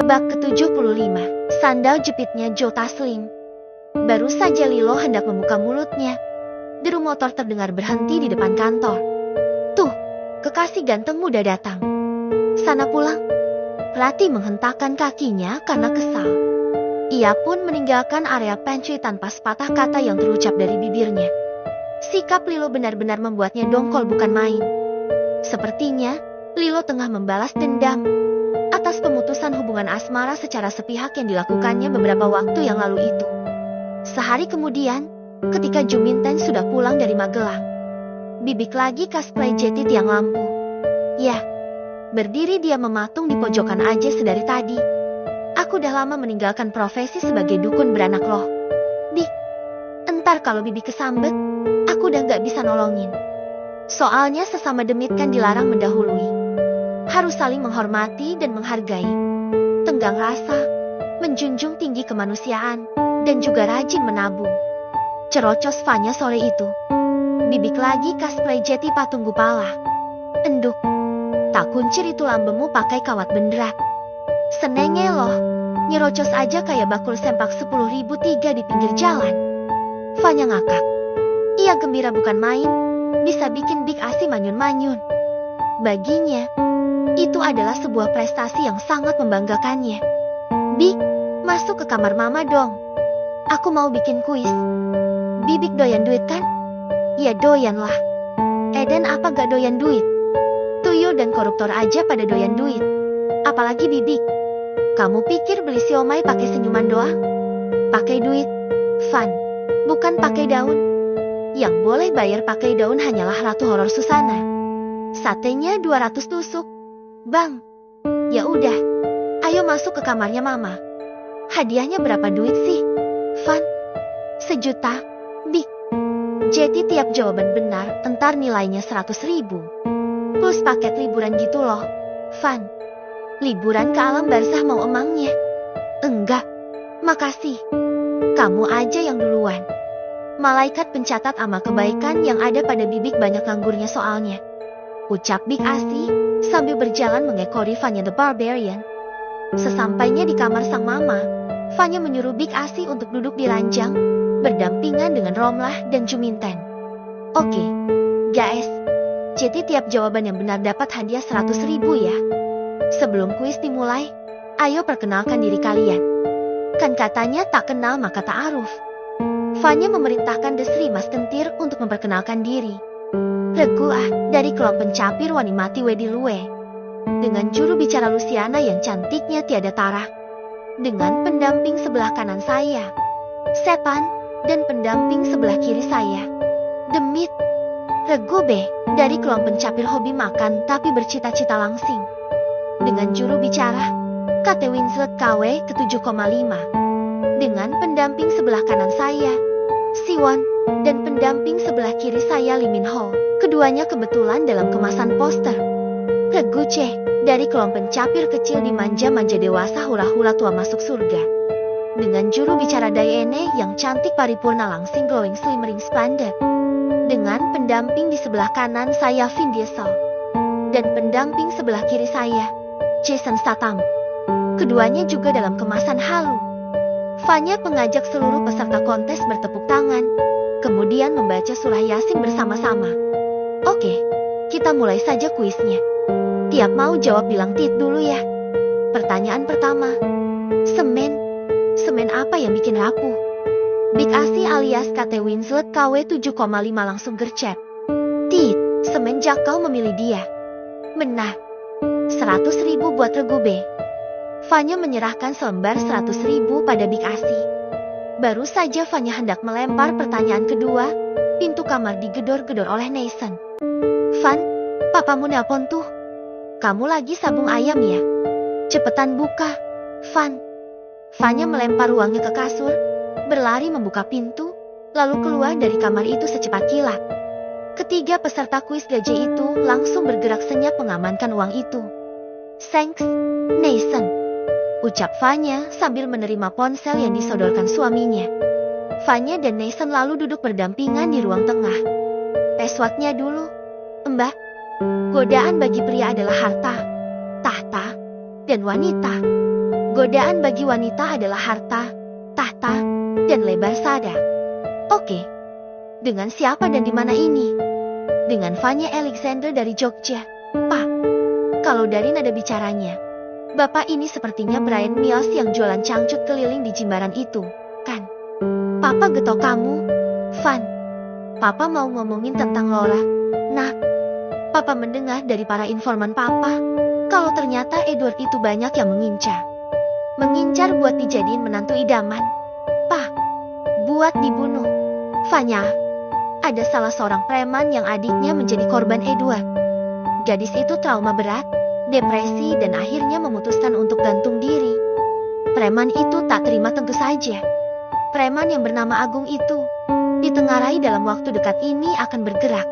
Babak ke-75, sandal jepitnya Joe Taslim. Baru saja Lilo hendak membuka mulutnya, deru motor terdengar berhenti di depan kantor. Tuh, kekasih ganteng muda datang. Sana pulang. Rati menghentakkan kakinya karena kesal. Ia pun meninggalkan area pantry tanpa sepatah kata yang terucap dari bibirnya. Sikap Lilo benar-benar membuatnya dongkol bukan main. Sepertinya, Lilo tengah membalas dendam atas pemutusan hubungan asmara secara sepihak yang dilakukannya beberapa waktu yang lalu itu. Sehari kemudian, ketika Juminten sudah pulang dari Magelang, Bibik lagi cosplay Jetty tiang lampu. Ya, berdiri dia mematung di pojokan aja sedari tadi. Aku udah lama meninggalkan profesi sebagai dukun beranak loh. Bik, entar kalau Bibik kesambet, aku udah gak bisa nolongin. Soalnya sesama demit kan dilarang mendahului. Harus saling menghormati dan menghargai. Tenggang rasa, menjunjung tinggi kemanusiaan, dan juga rajin menabung. Cerocos Fanya sore itu. Bibik lagi cosplay Jetty patung gupala. Enduk, tak kuncir itu lambemu pakai kawat benderat. Senenge loh, nyerocos aja kayak bakul sempak 10.003 di pinggir jalan. Fanya ngakak. Ia gembira bukan main, bisa bikin Big Asi manyun-manyun. Baginya, itu adalah sebuah prestasi yang sangat membanggakannya. Bik, masuk ke kamar mama dong. Aku mau bikin kuis. Bibik doyan duit kan? Ya doyan lah. Eden apa gak doyan duit? Tuyul dan koruptor aja pada doyan duit. Apalagi Bibik. Kamu pikir beli siomay pakai senyuman doang? Pakai duit. Fun. Bukan pakai daun. Yang boleh bayar pakai daun hanyalah Ratu Horor Susana. Satenya 200 tusuk. Bang, ya udah, ayo masuk ke kamarnya mama. Hadiahnya berapa duit sih? Van, 1 juta. Bik, Jetty tiap jawaban benar, entar nilainya 100.000. Plus paket liburan gitu loh. Van, liburan ke alam barzah mau emangnya? Enggak, makasih. Kamu aja yang duluan. Malaikat pencatat amal kebaikan yang ada pada Bibik banyak nganggurnya soalnya. Ucap Big Asi sambil berjalan mengekori Vanya the Barbarian. Sesampainya di kamar sang mama, Vanya menyuruh Big Asi untuk duduk di ranjang, berdampingan dengan Romlah dan Juminten. Oke, guys, jadi tiap jawaban yang benar dapat hadiah 100.000 ya. Sebelum kuis dimulai, ayo perkenalkan diri kalian. Kan katanya tak kenal maka ta'aruf. Vanya memerintahkan Desri Mas Kentir untuk memperkenalkan diri. Regu dari kelompok pencapir Wanimati Wedilue. Dengan juru bicara Luciana yang cantiknya tiada tara. Dengan pendamping sebelah kanan saya, Setan, dan pendamping sebelah kiri saya, Demit. Regu B dari kelompok pencapir hobi makan tapi bercita-cita langsing. Dengan juru bicara Kate Winslet KW ke-7,5. Dengan pendamping sebelah kanan saya, Siwon, dan pendamping sebelah kiri saya Lee Min Ho. Keduanya kebetulan dalam kemasan poster. Regu C dari kelompok pencapir kecil di manja-manja dewasa hula-hula tua masuk surga. Dengan juru bicara Diane yang cantik paripurna langsing glowing slimmering splendid. Dengan pendamping di sebelah kanan saya Vin Diesel. Dan pendamping sebelah kiri saya, Jason Statham. Keduanya juga dalam kemasan halu. Vanya mengajak seluruh peserta kontes bertepuk tangan, kemudian membaca surah Yasin bersama-sama. Oke, kita mulai saja kuisnya. Tiap mau jawab bilang tit dulu ya. Pertanyaan pertama. Semen. Semen apa yang bikin rapuh? Big Asi alias Kate Winslet KW 7,5 langsung gercep. Tit, semenjak kau memilih dia. Benar. 100.000 buat Regu B. Vanya menyerahkan selembar 100.000 pada Big Asi. Baru saja Vanya hendak melempar pertanyaan kedua, pintu kamar digedor-gedor oleh Nathan. Van, papamu nelpon tuh. Kamu lagi sabung ayam ya? Cepetan buka, Van. Vanya melempar uangnya ke kasur, berlari membuka pintu, lalu keluar dari kamar itu secepat kilat. Ketiga peserta kuis gajah itu langsung bergerak senyap mengamankan uang itu. Thanks, Nathan, ucap Vanya sambil menerima ponsel yang disodorkan suaminya. Vanya dan Nathan lalu duduk berdampingan di ruang tengah. Passwordnya dulu, Mbak. Godaan bagi pria adalah harta, tahta, dan wanita. Godaan bagi wanita adalah harta, tahta, dan lebar sada. Oke. Dengan siapa dan di mana ini? Dengan Vanya Alexander dari Jogja. Pak, kalau dari nada bicaranya, bapak ini sepertinya Brian Mios yang jualan cangcut keliling di Jimbaran itu, kan? Papa getok kamu, Van. Papa mau ngomongin tentang Laura. Nah, Papa mendengar dari para informan Papa, kalau ternyata Edward itu banyak yang mengincar. Mengincar buat dijadiin menantu idaman. Pak, buat dibunuh. Vanya, ada salah seorang preman yang adiknya menjadi korban Edward. Gadis itu trauma berat, depresi, dan akhirnya memutuskan untuk gantung diri. Preman itu tak terima tentu saja. Preman yang bernama Agung itu ditengarai dalam waktu dekat ini akan bergerak.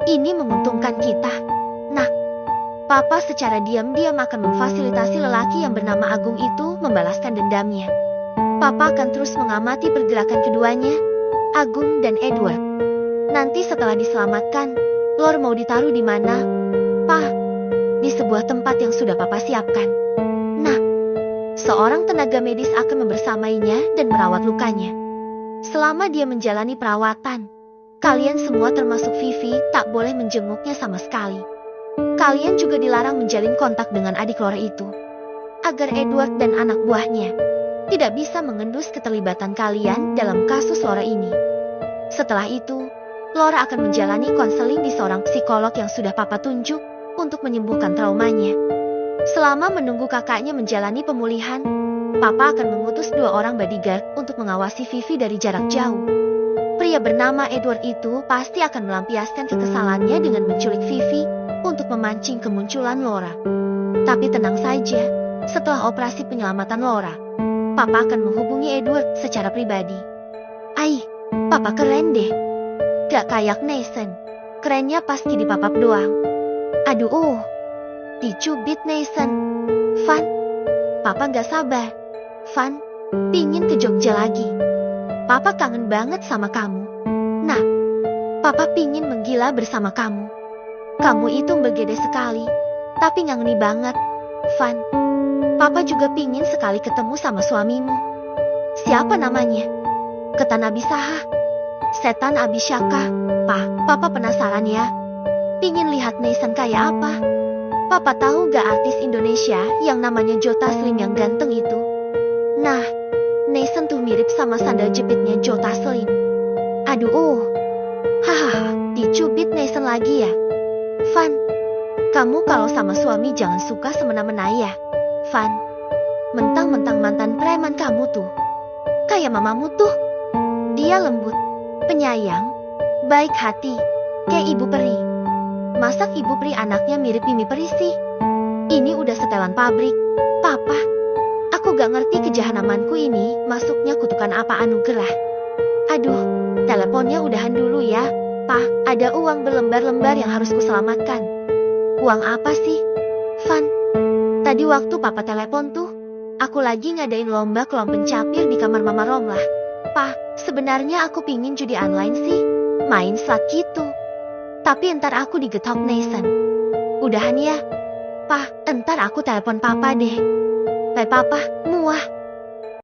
Ini menguntungkan kita. Nah, Papa secara diam-diam akan memfasilitasi lelaki yang bernama Agung itu membalaskan dendamnya. Papa akan terus mengamati pergerakan keduanya, Agung dan Edward. Nanti setelah diselamatkan, Lor mau ditaruh di mana? Pa, di sebuah tempat yang sudah Papa siapkan. Nah, seorang tenaga medis akan membersamainya dan merawat lukanya. Selama dia menjalani perawatan, kalian semua termasuk Vivi tak boleh menjenguknya sama sekali. Kalian juga dilarang menjalin kontak dengan adik Laura itu, agar Edward dan anak buahnya tidak bisa mengendus keterlibatan kalian dalam kasus Laura ini. Setelah itu, Laura akan menjalani konseling di seorang psikolog yang sudah Papa tunjuk untuk menyembuhkan traumanya. Selama menunggu kakaknya menjalani pemulihan, Papa akan mengutus 2 orang bodyguard untuk mengawasi Vivi dari jarak jauh. Pria bernama Edward itu pasti akan melampiaskan kekesalannya dengan menculik Vivi untuk memancing kemunculan Laura. Tapi tenang saja, setelah operasi penyelamatan Laura, Papa akan menghubungi Edward secara pribadi. Papa keren deh. Gak kayak Nathan. Kerennya pasti dipapap doang. Aduh, dicubit Nathan. Van, Papa gak sabar. Van, pingin ke Jogja lagi. Papa kangen banget sama kamu. Nah, Papa pingin menggila bersama kamu. Kamu itu bergede sekali, tapi ngangeni banget. Van, Papa juga pingin sekali ketemu sama suamimu. Siapa namanya? Ketan Abisaha. Setan Abisyaka. Papa penasaran ya. Pingin lihat Nathan kayak apa. Papa tahu gak artis Indonesia yang namanya Jota Slim yang ganteng itu? Nah, Nathan tuh mirip sama sandal jepitnya Jota Slim. Aduh, hahaha, dicubit Nathan lagi ya. Van, kamu kalau sama suami jangan suka semena-mena ya. Van, mentang-mentang mantan preman kamu tuh kayak mamamu tuh. Dia lembut, penyayang, baik hati, kayak ibu peri. Masak ibu peri anaknya mirip Mimi Peri sih? Ini udah setelan pabrik. Papa, aku gak ngerti kejahanamanku ini masuknya kutukan apa anugerah. Aduh, teleponnya udahan dulu ya. Ada uang berlembar-lembar yang harus kuselamatkan. Uang apa sih? Van, tadi waktu Papa telepon tuh, aku lagi ngadain lomba kelom pencapir di kamar Mama Romlah. Sebenarnya aku pingin judi online sih, main slot gitu. Tapi entar aku digetok Nathan. Udahan ya. Entar aku telepon Papa deh. Bye Papa, muah.